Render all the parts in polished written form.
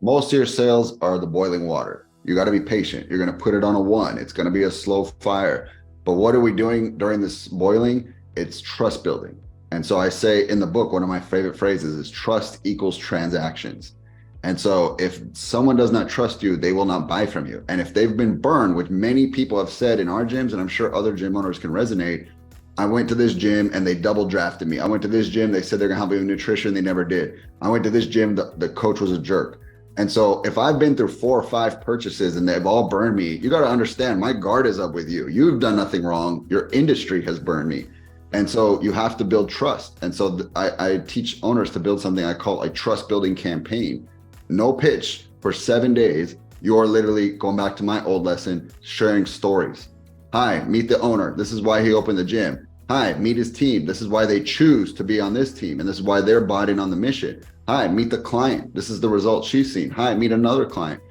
most of your sales are the boiling water. You got to be patient. You're going to put it on a 1. It's going to be a slow fire. But what are we doing during this boiling? It's trust building. And so I say in the book, one of my favorite phrases is trust equals transactions. And so if someone does not trust you, they will not buy from you. And if they've been burned, which many people have said in our gyms, and I'm sure other gym owners can resonate, I went to this gym and they double drafted me. I went to this gym, they said they're gonna help me with nutrition, they never did. I went to this gym, the coach was a jerk. And so if I've been through 4 or 5 purchases and they've all burned me, you got to understand my guard is up with you. You've done nothing wrong. Your industry has burned me. And so you have to build trust. And so I teach owners to build something I call a trust building campaign. No pitch for 7 days. You are literally going back to my old lesson, sharing stories. Hi, meet the owner. This is why he opened the gym. Hi, meet his team. This is why they choose to be on this team. And this is why they're bought in on the mission. Hi, meet the client. This is the result she's seen. Hi, meet another client.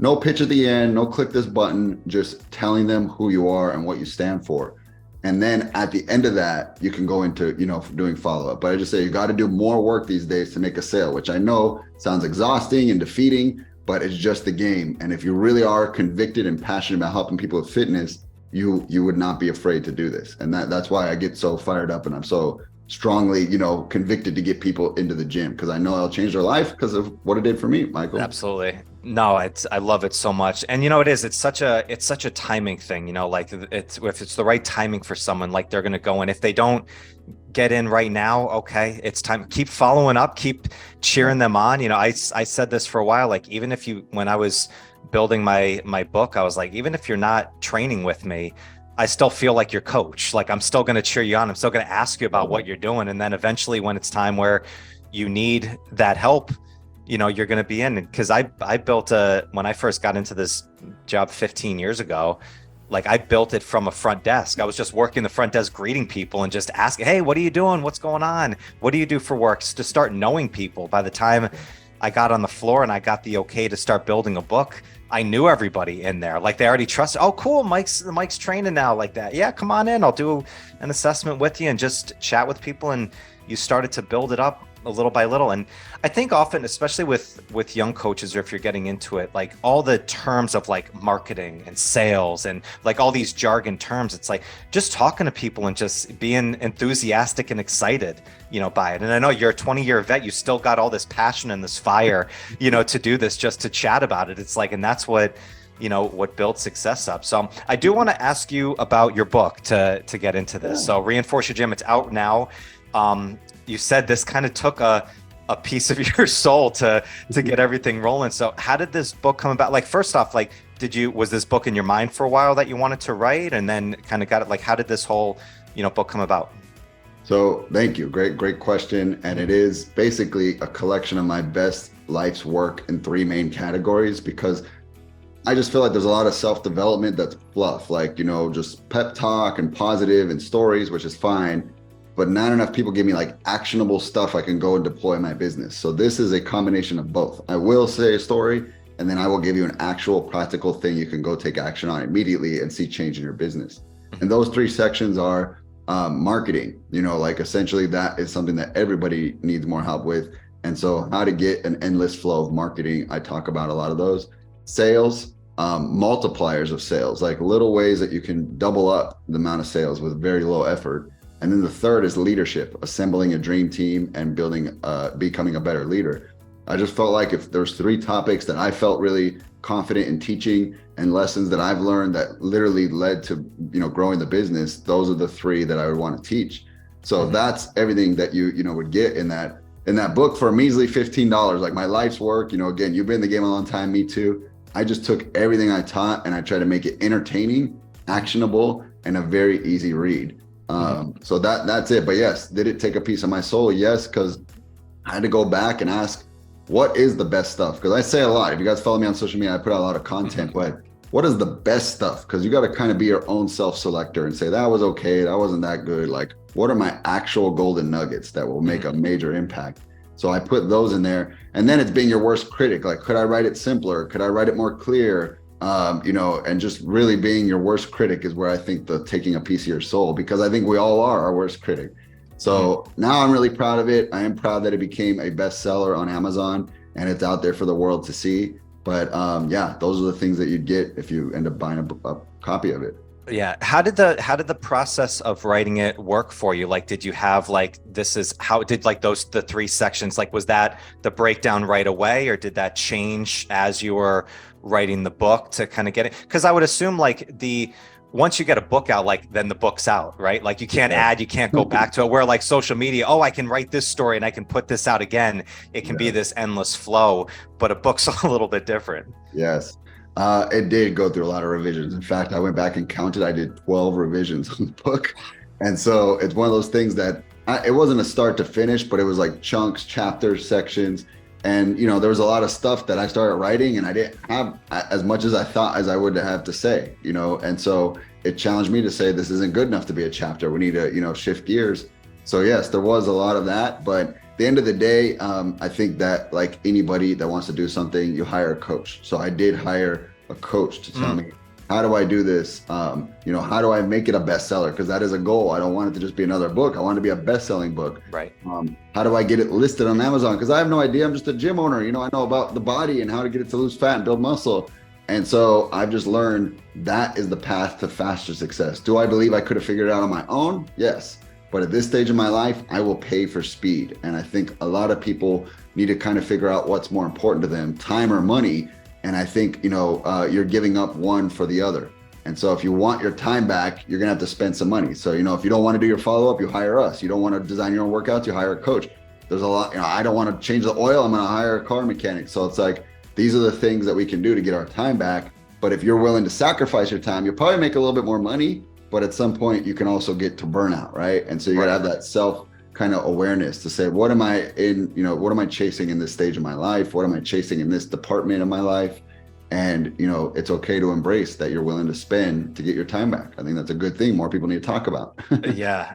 No pitch at the end, no click this button, just telling them who you are and what you stand for. And then at the end of that, you can go into, doing follow-up. But I just say you got to do more work these days to make a sale, which I know sounds exhausting and defeating, but it's just the game. And if you really are convicted and passionate about helping people with fitness, you would not be afraid to do this. And that's why I get so fired up and I'm so strongly, convicted to get people into the gym, because I know I'll change their life because of what it did for me, Michael. Absolutely. No, I love it so much. And it's such a timing thing, like if it's the right timing for someone, like they're going to go in. If they don't get in right now, okay, it's time. Keep following up, keep cheering them on. I said this for a while, like even if when I was building my book, I was like, even if you're not training with me, I still feel like your coach. Like I'm still going to cheer you on. I'm still going to ask you about what you're doing. And then eventually when it's time where you need that help, you're going to be in. Because I built when I first got into this job 15 years ago, like I built it from a front desk. I was just working the front desk, greeting people and just asking, hey, what are you doing? What's going on? What do you do for work? To start knowing people. By the time I got on the floor and I got the okay to start building a book, I knew everybody in there. Like they already trusted. Oh, cool. Mike's training now like that. Yeah, come on in. I'll do an assessment with you and just chat with people. And you started to build it up a little by little. And I think often, especially with young coaches, or if you're getting into it, like all the terms of like marketing and sales and like all these jargon terms, it's like just talking to people and just being enthusiastic and excited, by it. And I know you're a 20-year vet, you still got all this passion and this fire, to do this, just to chat about it. It's like, and that's what builds success up. So I do want to ask you about your book to get into this. So Reinforce Your Gym, it's out now. You said this kind of took a piece of your soul to get everything rolling. So how did this book come about? Like, first off, like, was this book in your mind for a while that you wanted to write and then kind of got it? Like, how did this whole, book come about? So thank you. Great question. And it is basically a collection of my best life's work in 3 main categories, because I just feel like there's a lot of self-development that's fluff, like, just pep talk and positive and stories, which is fine. But not enough people give me like actionable stuff I can go and deploy in my business. So this is a combination of both. I will say a story, and then I will give you an actual practical thing you can go take action on immediately and see change in your business. And those 3 sections are marketing, like essentially that is something that everybody needs more help with. And so how to get an endless flow of marketing, I talk about a lot of those. Sales, multipliers of sales, like little ways that you can double up the amount of sales with very low effort. And then the third is leadership, assembling a dream team and becoming a better leader. I just felt like if there's 3 topics that I felt really confident in teaching and lessons that I've learned that literally led to, growing the business, those are the 3 that I would want to teach. So that's everything that you would get in that book for a measly $15, like my life's work. Again, you've been in the game a long time, me too. I just took everything I taught and I tried to make it entertaining, actionable, and a very easy read. So that's it. But yes, did it take a piece of my soul? Yes, because I had to go back and ask, what is the best stuff? Because I say a lot. If you guys follow me on social media, I put out a lot of content, but what is the best stuff? Because you got to kind of be your own self-selector and say, that was okay, that wasn't that good. Like, what are my actual golden nuggets that will make a major impact? So I put those in there. And then it's being your worst critic. Like, could I write it simpler? Could I write it more clear? And just really being your worst critic is where I think taking a piece of your soul, because I think we all are our worst critic. So now I'm really proud of it. I am proud that it became a bestseller on Amazon. and it's out there for the world to see. But yeah, those are the things that you'd get if you end up buying a copy of it. Yeah. How did the process of writing it work for you? Like, did you have like, this is how did like the three sections, like, was that the breakdown right away, or did that change as you were writing the book to kind of get it? Because I would assume like once you get a book out, like then the book's out, right? Like you can't Yeah. add, you can't go back to it. Where like social media, oh, I can write this story and I can put this out again. It can be Yes. this endless flow, but a book's a little bit different. Yes. It did go through a lot of revisions. In fact, I went back and counted. I did 12 revisions on the book. And so it's one of those things that it wasn't a start to finish, but it was like chunks, chapters, sections. And, there was a lot of stuff that I started writing and I didn't have as much as I thought as I would have to say, and so it challenged me to say, this isn't good enough to be a chapter. We need to, shift gears. So yes, there was a lot of that, but at the end of the day, I think that like anybody that wants to do something, you hire a coach. So I did hire a coach to tell me, how do I do this? How do I make it a bestseller? Because that is a goal. I don't want it to just be another book. I want it to be a best-selling book. Right. How do I get it listed on Amazon? Because I have no idea. I'm just a gym owner. I know about the body and how to get it to lose fat and build muscle. And so I've just learned that is the path to faster success. Do I believe I could have figured it out on my own? Yes. But at this stage of my life, I will pay for speed. And I think a lot of people need to kind of figure out what's more important to them, time or money. And I think, you're giving up one for the other. And so if you want your time back, you're going to have to spend some money. So, if you don't want to do your follow-up, you hire us. You don't want to design your own workouts, you hire a coach. There's a lot, I don't want to change the oil. I'm going to hire a car mechanic. So it's like, these are the things that we can do to get our time back. But if you're willing to sacrifice your time, you'll probably make a little bit more money, but at some point you can also get to burnout, right? And so you got to have that self kind of awareness to say, what am I chasing in this stage of my life? What am I chasing in this department of my life? And, it's okay to embrace that you're willing to spend to get your time back. I think that's a good thing more people need to talk about. Yeah.